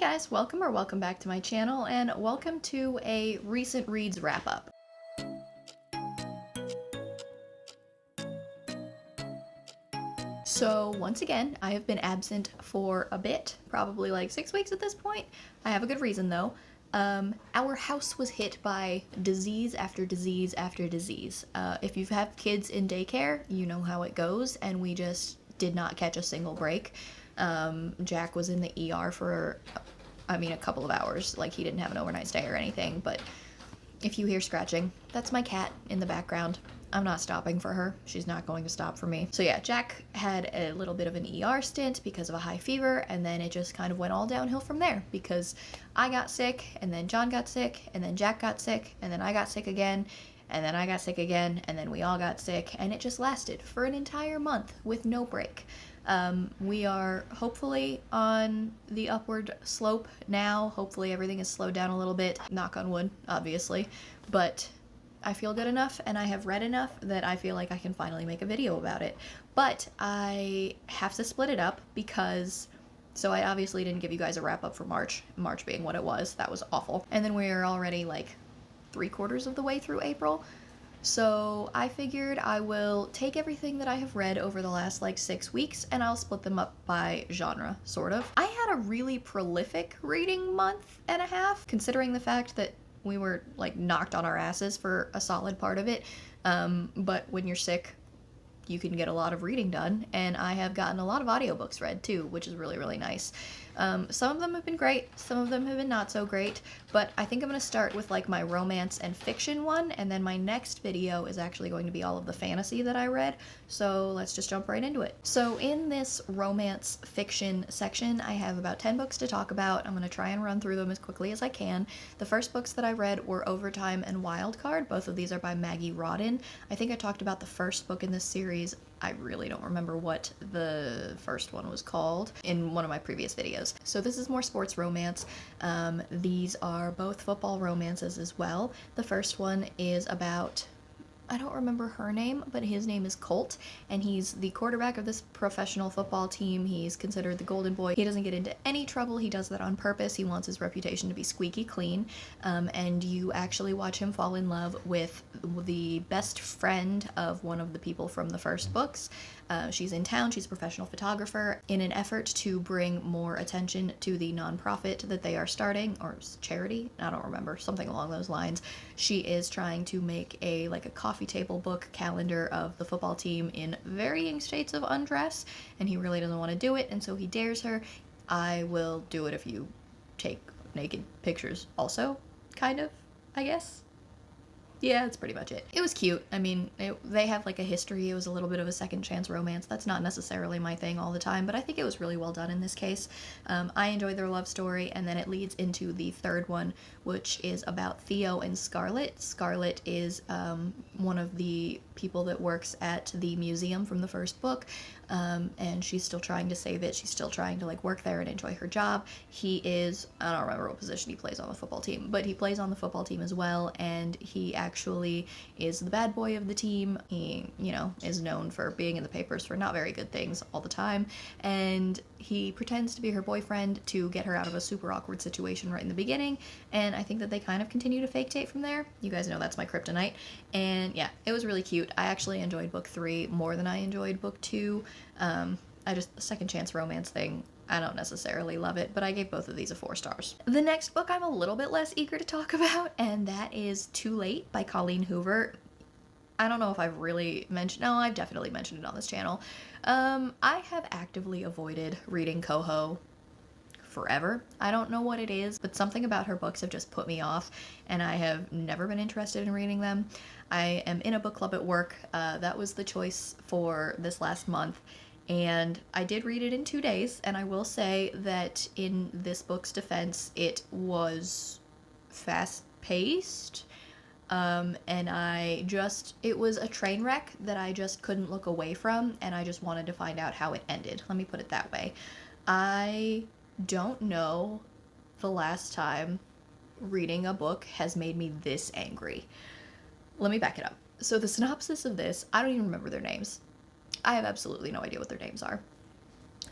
guys, welcome back to my channel, and welcome to a recent reads wrap-up. So once again, I have been absent for a bit, probably like 6 weeks at this point. I have a good reason though. Our house was hit by disease after disease after disease. If you have kids in daycare, you know how it goes, and we just did not catch a single break. Jack was in the ER for a couple of hours. Like, he didn't have an overnight stay or anything, but if you hear scratching, that's my cat in the background. I'm not stopping for her. She's not going to stop for me. So yeah, Jack had a little bit of an ER stint because of a high fever, and then it just kind of went all downhill from there because I got sick, and then John got sick, and then Jack got sick, and then I got sick again, and then I got sick again, and then we all got sick, and it just lasted for an entire month with no break. We are hopefully on the upward slope now. Hopefully everything is slowed down a little bit. Knock on wood, obviously. But I feel good enough and I have read enough that I feel like I can finally make a video about it. But I have to split it up because... So I obviously didn't give you guys a wrap up for March being what it was. That was awful. And then we're already like 3/4 of the way through April. So I figured I will take everything that I have read over the last like 6 weeks and I'll split them up by genre, sort of. I had a really prolific reading month and a half, considering the fact that we were like knocked on our asses for a solid part of it. But when you're sick, you can get a lot of reading done, and I have gotten a lot of audiobooks read too, which is really, really nice. Some of them have been great, some of them have been not so great, but I think I'm going to start with like my romance and fiction one, and then my next video is actually going to be all of the fantasy that I read, so let's just jump right into it. So in this romance fiction section, I have about 10 books to talk about. I'm going to try and run through them as quickly as I can. The first books that I read were Overtime and Wildcard. Both of these are by Maggie Rodden. I think I talked about the first book in this series. I really don't remember what the first one was called in one of my previous videos. So this is more sports romance. These are both football romances as well. The first one is about... I don't remember her name, but his name is Colt, and he's the quarterback of this professional football team. He's considered the golden boy. He doesn't get into any trouble. He does that on purpose. He wants his reputation to be squeaky clean, and you actually watch him fall in love with the best friend of one of the people from the first books. She's in town. She's a professional photographer. In an effort to bring more attention to the nonprofit that they are starting, or charity, I don't remember, something along those lines, she is trying to make a coffee table book calendar of the football team in varying states of undress, and he really doesn't want to do it, and so he dares her. I will do it if you take naked pictures also, kind of, I guess. Yeah, that's pretty much it. It was cute. I mean, they have like a history. It was a little bit of a second chance romance. That's not necessarily my thing all the time, but I think it was really well done in this case. I enjoyed their love story, and then it leads into the third one, which is about Theo and Scarlett. Scarlett is one of the people that works at the museum from the first book, and she's still trying to save it. She's still trying to like work there and enjoy her job. He is, I don't remember what position he plays on the football team, but he plays on the football team as well, and he actually is the bad boy of the team. He, is known for being in the papers for not very good things all the time, and he pretends to be her boyfriend to get her out of a super awkward situation right in the beginning, and I think that they kind of continue to fake date from there. You guys know that's my kryptonite, and yeah, it was really cute. I actually enjoyed book 3 more than I enjoyed book 2. The second chance romance thing, I don't necessarily love it, but I gave both of these a 4 stars. The next book I'm a little bit less eager to talk about, and that is Too Late by Colleen Hoover. I don't know if I've really mentioned... No, I've definitely mentioned it on this channel. I have actively avoided reading Coho forever. I don't know what it is, but something about her books have just put me off, and I have never been interested in reading them. I am in a book club at work. That was the choice for this last month, and I did read it in 2 days, and I will say that in this book's defense, it was fast-paced, and it was a train wreck that I just couldn't look away from, and I just wanted to find out how it ended. Let me put it that way. I don't know the last time reading a book has made me this angry. Let me back it up. So the synopsis of this, I don't even remember their names. I have absolutely no idea what their names are.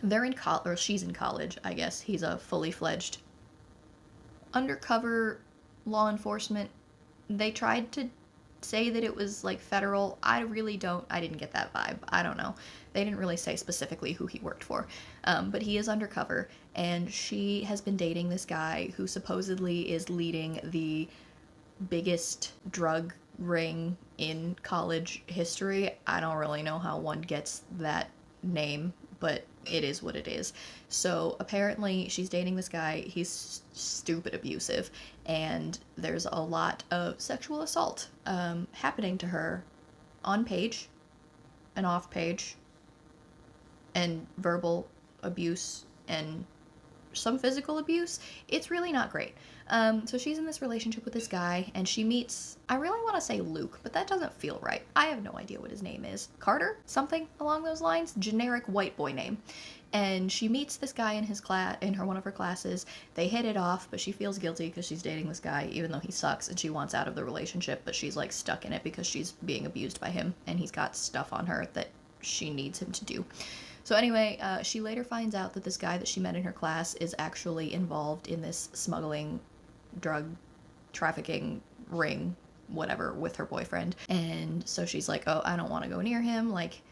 They're in college, or she's in college, I guess. He's a fully fledged undercover law enforcement. They tried to say that it was like federal. I didn't get that vibe. I don't know. They didn't really say specifically who he worked for. But he is undercover, and she has been dating this guy who supposedly is leading the biggest drug ring in college history. I don't really know how one gets that name, but it is what it is. So apparently she's dating this guy. He's stupid abusive, and there's a lot of sexual assault happening to her on page and off page, and verbal abuse and some physical abuse. It's really not great. So she's in this relationship with this guy, and she meets, I really want to say Luke, but that doesn't feel right. I have no idea what his name is. Carter? Something along those lines? Generic white boy name. And she meets this guy in his class, in one of her classes. They hit it off, but she feels guilty because she's dating this guy, even though he sucks, and she wants out of the relationship, but she's like stuck in it because she's being abused by him, and he's got stuff on her that she needs him to do. So anyway, she later finds out that this guy that she met in her class is actually involved in this smuggling, drug trafficking ring, whatever, with her boyfriend. And so she's like, oh, I don't want to go near him. Like,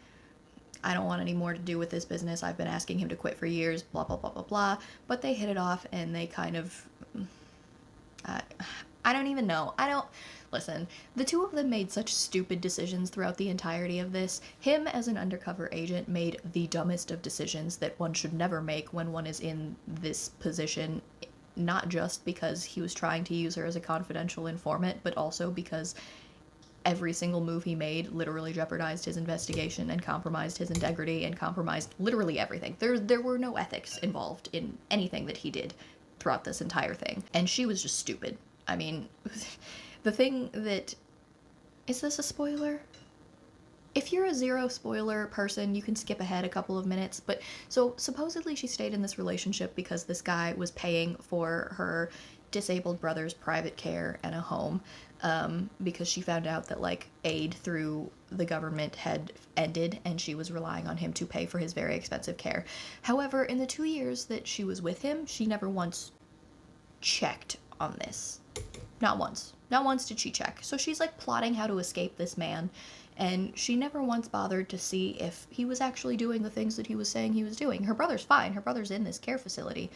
I don't want any more to do with this business. I've been asking him to quit for years, blah, blah, blah, blah, blah. But they hit it off, and they kind of... I don't even know. Listen, the two of them made such stupid decisions throughout the entirety of this. Him, as an undercover agent, made the dumbest of decisions that one should never make when one is in this position, not just because he was trying to use her as a confidential informant, but also because every single move he made literally jeopardized his investigation and compromised his integrity and compromised literally everything. There were no ethics involved in anything that he did throughout this entire thing. And she was just stupid. I mean... The thing that... Is this a spoiler? If you're a zero spoiler person, you can skip ahead a couple of minutes, but so supposedly she stayed in this relationship because this guy was paying for her disabled brother's private care and a home, because she found out that, like, aid through the government had ended, and she was relying on him to pay for his very expensive care. However, in the 2 years that she was with him, she never once checked on this. Not once. Not once did she check. So she's like plotting how to escape this man, and she never once bothered to see if he was actually doing the things that he was saying he was doing. Her brother's fine. Her brother's in this care facility.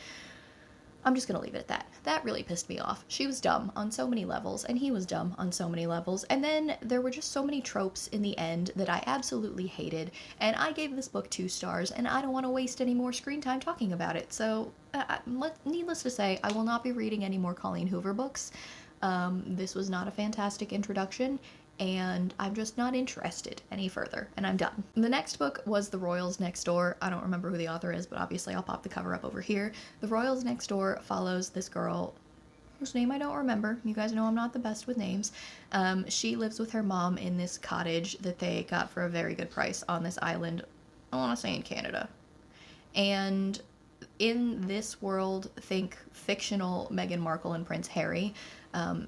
I'm just gonna leave it at that. That really pissed me off. She was dumb on so many levels, and he was dumb on so many levels, and then there were just so many tropes in the end that I absolutely hated, and I gave this book 2 stars, and I don't want to waste any more screen time talking about it, so needless to say, I will not be reading any more Colleen Hoover books. This was not a fantastic introduction, and I'm just not interested any further, and I'm done. The next book was The Royals Next Door. I don't remember who the author is, but obviously I'll pop the cover up over here. The Royals Next Door follows this girl whose name I don't remember. You guys know I'm not the best with names. She lives with her mom in this cottage that they got for a very good price on this island, I want to say in Canada. And in this world, think fictional Meghan Markle and Prince Harry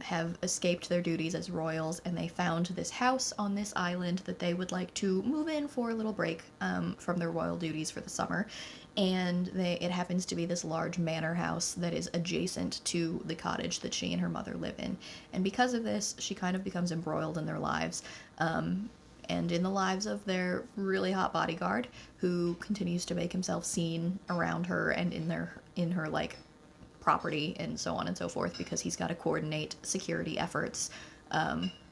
have escaped their duties as royals, and they found this house on this island that they would like to move in for a little break from their royal duties for the summer. And it happens to be this large manor house that is adjacent to the cottage that she and her mother live in. And because of this, she kind of becomes embroiled in their lives. And in the lives of their really hot bodyguard, who continues to make himself seen around her and in her like property and so on and so forth, because he's got to coordinate security efforts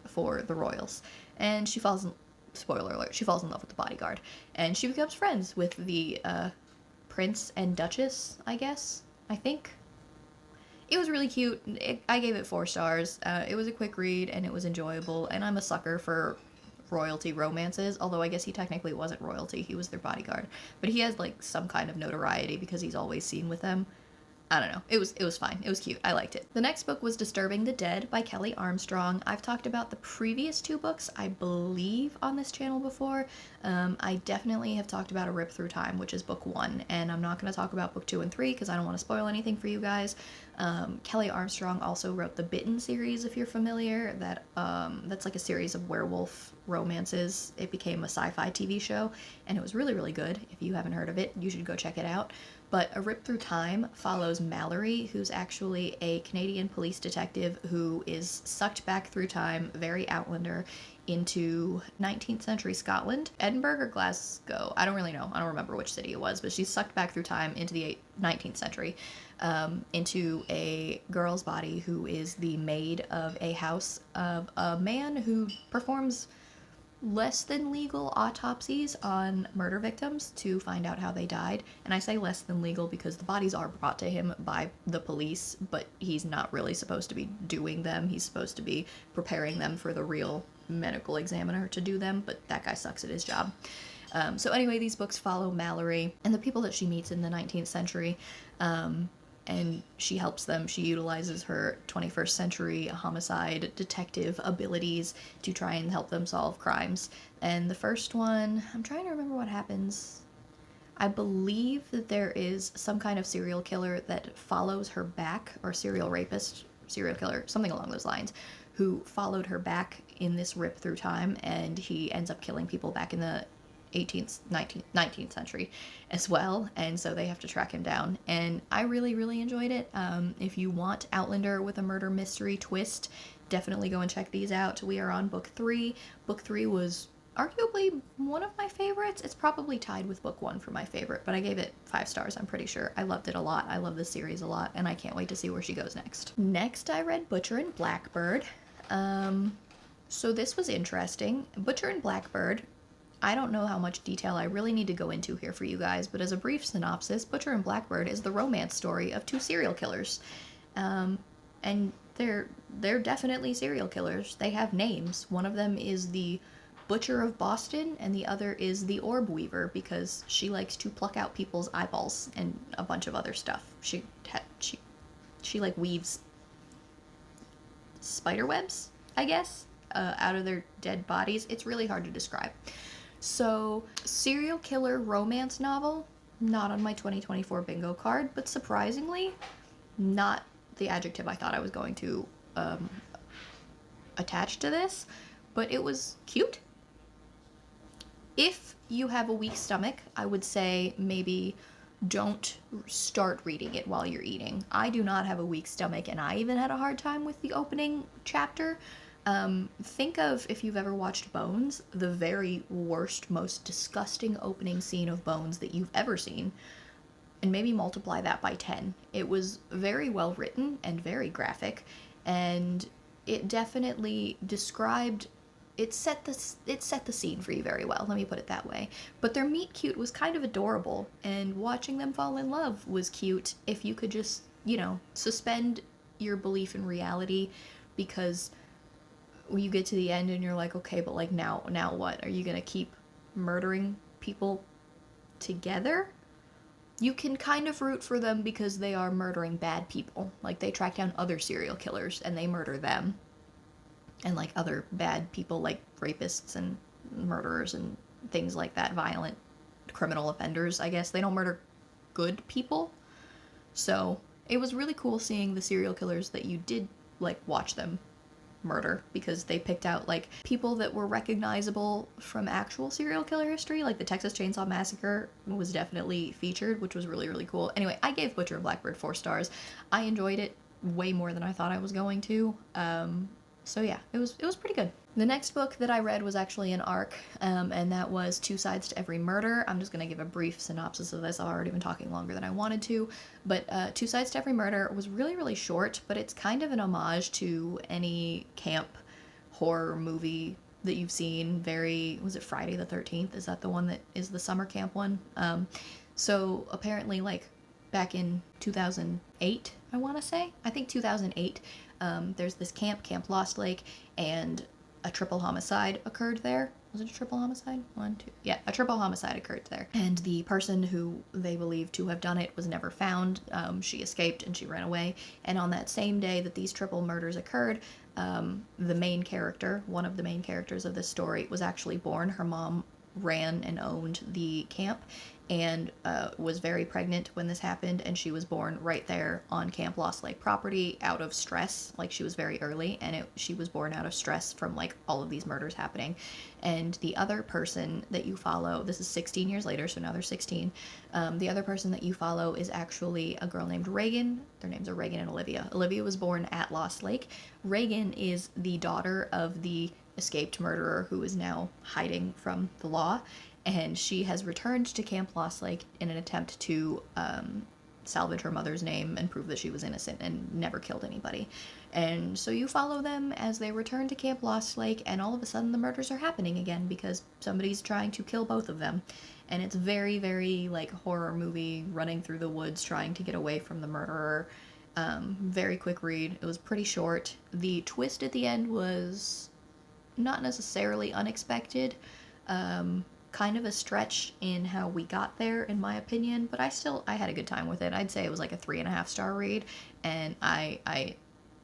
for the royals. And she falls in, spoiler alert, she falls in love with the bodyguard, and she becomes friends with the prince and duchess, I think. It was really cute. I gave it 4 stars. It was a quick read, and it was enjoyable, and I'm a sucker for royalty romances, although I guess he technically wasn't royalty, he was their bodyguard, but he has like some kind of notoriety because he's always seen with them. I don't know. It was fine. It was cute. I liked it. The next book was Disturbing the Dead by Kelly Armstrong. I've talked about the previous 2 books, I believe, on this channel before. I definitely have talked about A Rip Through Time, which is book 1, and I'm not going to talk about book 2 and 3 because I don't want to spoil anything for you guys. Kelly Armstrong also wrote the Bitten series, if you're familiar. That's like a series of werewolf romances. It became a sci-fi TV show, and it was really, really good. If you haven't heard of it, you should go check it out. But A Rip Through Time follows Mallory, who's actually a Canadian police detective who is sucked back through time, very Outlander, into 19th century Scotland, Edinburgh or Glasgow. I don't really know. I don't remember which city it was, but she's sucked back through time into the 19th century, into a girl's body who is the maid of a house of a man who performs less than legal autopsies on murder victims to find out how they died. And I say less than legal because the bodies are brought to him by the police, but he's not really supposed to be doing them. He's supposed to be preparing them for the real medical examiner to do them, but that guy sucks at his job. So anyway, these books follow Mallory and the people that she meets in the 19th century, and she helps them. She utilizes her 21st century homicide detective abilities to try and help them solve crimes. And the first one, I'm trying to remember what happens. I believe that there is some kind of serial killer that follows her back, or serial rapist, serial killer, something along those lines, who followed her back in this rip through time, and he ends up killing people back in the 19th century as well, and so they have to track him down. And I really, really enjoyed it. If you want Outlander with a murder mystery twist, definitely go and check these out. We are on book 3. Book 3 was arguably one of my favorites. It's probably tied with book 1 for my favorite, but I gave it 5 stars, I'm pretty sure. I loved it a lot. I love this series a lot, and I can't wait to see where she goes next. Next, I read Butcher and Blackbird. So this was interesting. Butcher and Blackbird, I don't know how much detail I really need to go into here for you guys, but as a brief synopsis, Butcher and Blackbird is the romance story of 2 serial killers. And they're definitely serial killers. They have names. One of them is the Butcher of Boston, and the other is the Orb Weaver, because she likes to pluck out people's eyeballs and a bunch of other stuff. She like weaves spider webs, I guess, out of their dead bodies. It's really hard to describe. So, serial killer romance novel, not on my 2024 bingo card, but surprisingly, not the adjective I thought I was going to attach to this, but it was cute. If you have a weak stomach, I would say maybe don't start reading it while you're eating. I do not have a weak stomach, and I even had a hard time with the opening chapter. Think of, if you've ever watched Bones, the very worst, most disgusting opening scene of Bones that you've ever seen, and maybe multiply that by 10. It was very well written and very graphic, and it definitely described, it set the scene for you very well, let me put it that way. But their meet cute was kind of adorable, and watching them fall in love was cute if you could just, suspend your belief in reality, because when you get to the end and you're like, okay, but like now what? Are you gonna keep murdering people together? You can kind of root for them because they are murdering bad people. Like, they track down other serial killers and they murder them. And like other bad people, like rapists and murderers and things like that, violent criminal offenders, I guess. They don't murder good people. So it was really cool seeing the serial killers that you did like watch them murder, because they picked out like people that were recognizable from actual serial killer history. Like the Texas Chainsaw Massacre was definitely featured, which was really, really cool. Anyway, I gave Butcher and Blackbird 4 stars. I enjoyed it way more than I thought I was going to. So yeah, it was pretty good. The next book that I read was actually an arc, and that was Two Sides to Every Murder. I'm just going to give a brief synopsis of this. I've already been talking longer than I wanted to, but Two Sides to Every Murder was really, really short, but it's kind of an homage to any camp horror movie that you've seen. Was it Friday the 13th? Is that the one that is the summer camp one? So apparently, like, back in 2008, I want to say. I think 2008, there's this Camp Lost Lake, and a triple homicide occurred there. Was it a triple homicide? 1, 2. Yeah, a triple homicide occurred there. And the person who they believe to have done it was never found. She escaped and she ran away. And on that same day that these triple murders occurred, the main character, one of the main characters of this story, was actually born. Her mom ran and owned the camp, and was very pregnant when this happened, and she was born right there on Camp Lost Lake property out of stress. Like, she was very early, and she was born out of stress from like all of these murders happening. And the other person that you follow, this is 16 years later, so now they're 16. The other person that you follow is actually a girl named Reagan. Their names are Reagan and Olivia. Olivia was born at Lost Lake. Reagan is the daughter of the escaped murderer who is now hiding from the law, and she has returned to Camp Lost Lake in an attempt to salvage her mother's name and prove that she was innocent and never killed anybody. And so you follow them as they return to Camp Lost Lake, and all of a sudden the murders are happening again because somebody's trying to kill both of them. And it's very, very like horror movie, running through the woods trying to get away from the murderer. Very quick read. It was pretty short. The twist at the end was not necessarily unexpected. Kind of a stretch in how we got there, in my opinion, but I had a good time with it. I'd say it was like a 3.5-star read, and I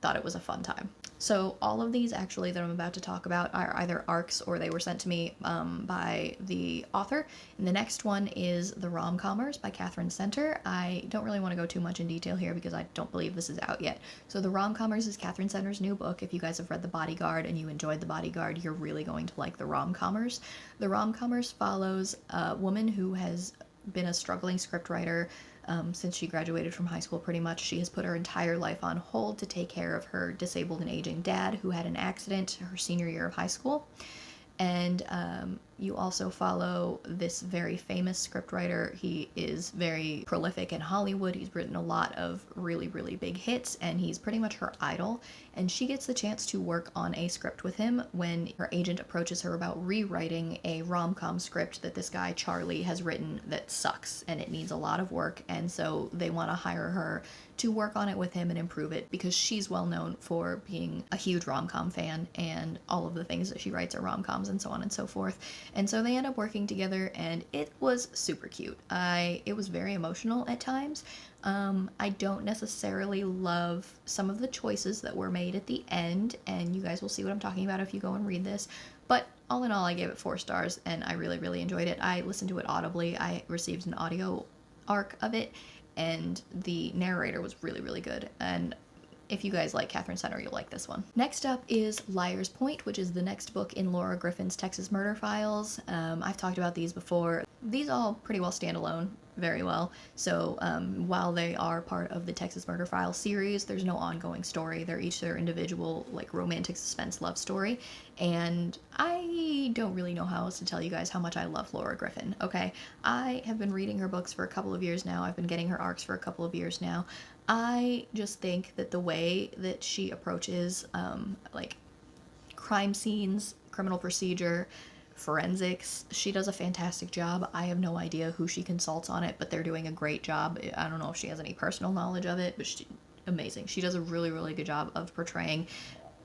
thought it was a fun time. So all of these actually that I'm about to talk about are either arcs or they were sent to me by the author. And the next one is The Rom-Commers by Catherine Center. I don't really want to go too much in detail here because I don't believe this is out yet. So The Rom-Commers is Catherine Center's new book. If you guys have read The Bodyguard and you enjoyed The Bodyguard, you're really going to like The Rom-Commers. The Rom-Commers follows a woman who has been a struggling scriptwriter since she graduated from high school. Pretty much she has put her entire life on hold to take care of her disabled and aging dad who had an accident her senior year of high school. And you also follow this very famous scriptwriter. He is very prolific in Hollywood. He's written a lot of really, really big hits, and he's pretty much her idol. And she gets the chance to work on a script with him when her agent approaches her about rewriting a rom-com script that this guy, Charlie, has written that sucks, and it needs a lot of work. And so they want to hire her to work on it with him and improve it because she's well known for being a huge rom-com fan, and all of the things that she writes are rom-coms and so on and so forth. And so they end up working together, and it was super cute. It was very emotional at times. I don't necessarily love some of the choices that were made at the end, and you guys will see what I'm talking about if you go and read this. But all in all, I gave it 4 stars, and I really, really enjoyed it. I listened to it audibly. I received an audio arc of it, and the narrator was really, really good. And if you guys like Catherine Center, you'll like this one. Next up is Liar's Point, which is the next book in Laura Griffin's Texas Murder Files. I've talked about these before. These all pretty well stand alone very well. So while they are part of the Texas Murder Files series, there's no ongoing story. They're each their individual, like, romantic suspense love story. And I don't really know how else to tell you guys how much I love Laura Griffin, okay? I have been reading her books for a couple of years now. I've been getting her arcs for a couple of years now. I just think that the way that she approaches, like, crime scenes, criminal procedure, forensics, she does a fantastic job. I have no idea who she consults on it, but they're doing a great job. I don't know if she has any personal knowledge of it, but amazing. She does a really, really good job of portraying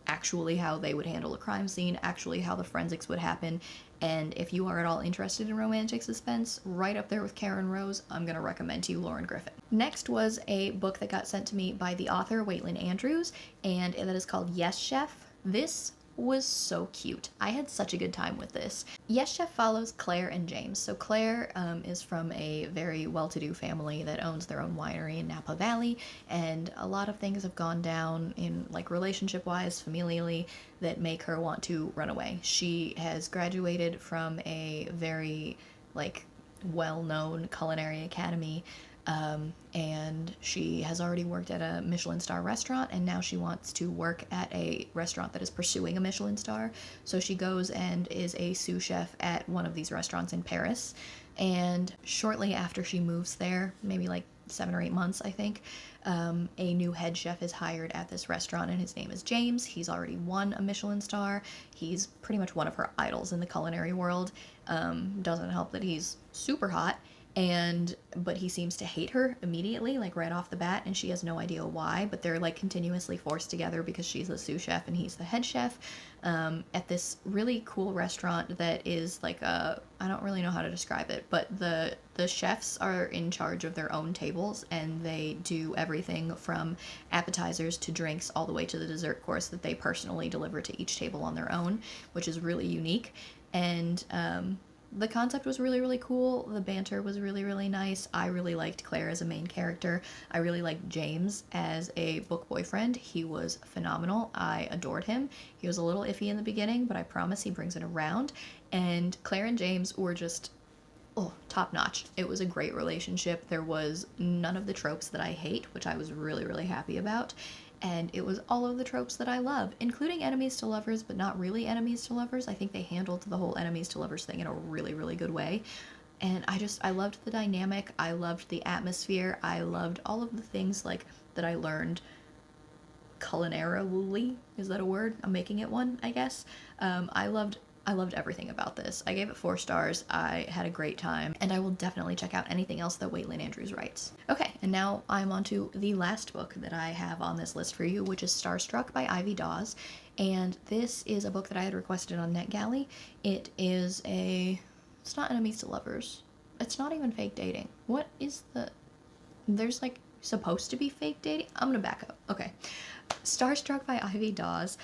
actually how they would handle a crime scene, actually how the forensics would happen. And if you are at all interested in romantic suspense, right up there with Karen Rose, I'm going to recommend to you Lauren Griffin. Next was a book that got sent to me by the author, Waitlin Andrews, and that is called Yes Chef. This was so cute. I had such a good time with this. Yes Chef follows Claire and James. So Claire is from a very well-to-do family that owns their own winery in Napa Valley, and a lot of things have gone down in, like, relationship-wise, familially, that make her want to run away. She has graduated from a very, like, well-known culinary academy, and she has already worked at a Michelin star restaurant, and now she wants to work at a restaurant that is pursuing a Michelin star. So she goes and is a sous chef at one of these restaurants in Paris. And shortly after she moves there, maybe like 7 or 8 months, I think, a new head chef is hired at this restaurant, and his name is James. He's already won a Michelin star. He's pretty much one of her idols in the culinary world. Doesn't help that he's super hot. But he seems to hate her immediately, like right off the bat, and she has no idea why, but they're like continuously forced together because she's the sous chef and he's the head chef, at this really cool restaurant that is like I don't really know how to describe it, but the chefs are in charge of their own tables, and they do everything from appetizers to drinks all the way to the dessert course that they personally deliver to each table on their own, which is really unique. And the concept was really, really cool. The banter was really, really nice. I really liked Claire as a main character. I really liked James as a book boyfriend. He was phenomenal. I adored him. He was a little iffy in the beginning, but I promise he brings it around. And Claire and James were just, oh, top notch. It was a great relationship. There was none of the tropes that I hate, which I was really, really happy about. And it was all of the tropes that I love, including enemies to lovers, but not really enemies to lovers. I think they handled the whole enemies to lovers thing in a really, really good way. And I loved the dynamic. I loved the atmosphere. I loved all of the things like that I learned culinarily. Is that a word? I'm making it one, I guess. I loved everything about this. I gave it 4 stars. I had a great time, and I will definitely check out anything else that Waitlin Andrews writes. Okay, and now I'm on to the last book that I have on this list for you, which is Starstruck by Ivy Dawes. And this is a book that I had requested on NetGalley. It's not enemies to lovers. It's not even fake dating. What is there's like supposed to be fake dating? I'm gonna back up. Okay. Starstruck by Ivy Dawes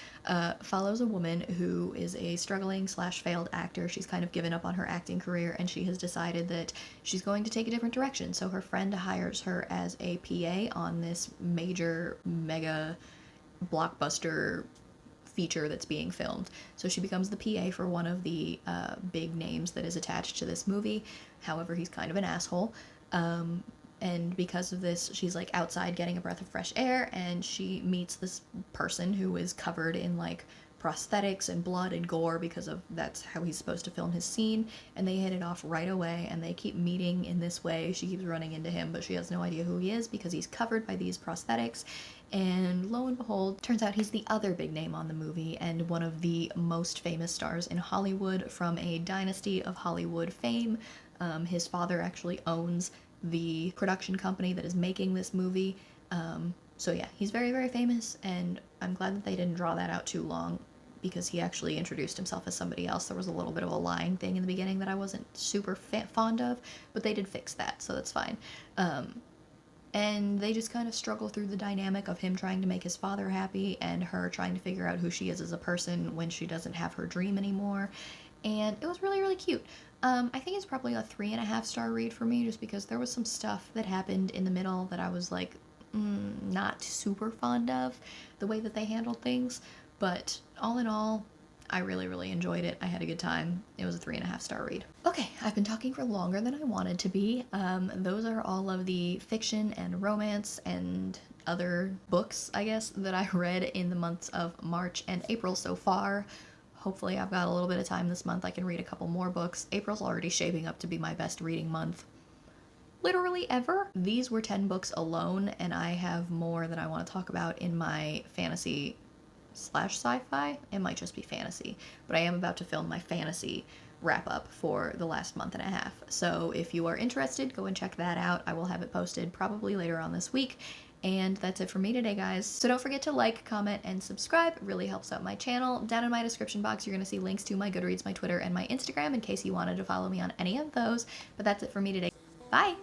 follows a woman who is a struggling / failed actor. She's kind of given up on her acting career, and she has decided that she's going to take a different direction. So her friend hires her as a PA on this major, mega blockbuster feature that's being filmed. So she becomes the PA for one of the big names that is attached to this movie. However, he's kind of an asshole. And because of this, she's like outside getting a breath of fresh air, and she meets this person who is covered in like prosthetics and blood and gore because of that's how he's supposed to film his scene, and they hit it off right away, and they keep meeting in this way. She keeps running into him, but she has no idea who he is because he's covered by these prosthetics. And lo and behold, turns out he's the other big name on the movie and one of the most famous stars in Hollywood from a dynasty of Hollywood fame. His father actually owns the production company that is making this movie. So yeah, he's very, very famous, and I'm glad that they didn't draw that out too long because he actually introduced himself as somebody else. There was a little bit of a lying thing in the beginning that I wasn't super fond of, but they did fix that, so that's fine. And they just kind of struggle through the dynamic of him trying to make his father happy and her trying to figure out who she is as a person when she doesn't have her dream anymore. And it was really, really cute. I think it's probably a 3.5 star read for me just because there was some stuff that happened in the middle that I was like, not super fond of the way that they handled things. But all in all, I really, really enjoyed it. I had a good time. It was a 3.5 star read. Okay, I've been talking for longer than I wanted to be. Those are all of the fiction and romance and other books, I guess, that I read in the months of March and April so far. Hopefully I've got a little bit of time this month. I can read a couple more books. April's already shaping up to be my best reading month literally ever. These were 10 books alone, and I have more that I want to talk about in my fantasy / sci-fi. It might just be fantasy, but I am about to film my fantasy wrap up for the last month and a half. So if you are interested, go and check that out. I will have it posted probably later on this week. And that's it for me today, guys. So don't forget to like, comment, and subscribe. It really helps out my channel. Down in my description box, you're going to see links to my Goodreads, my Twitter, and my Instagram in case you wanted to follow me on any of those. But that's it for me today. Bye!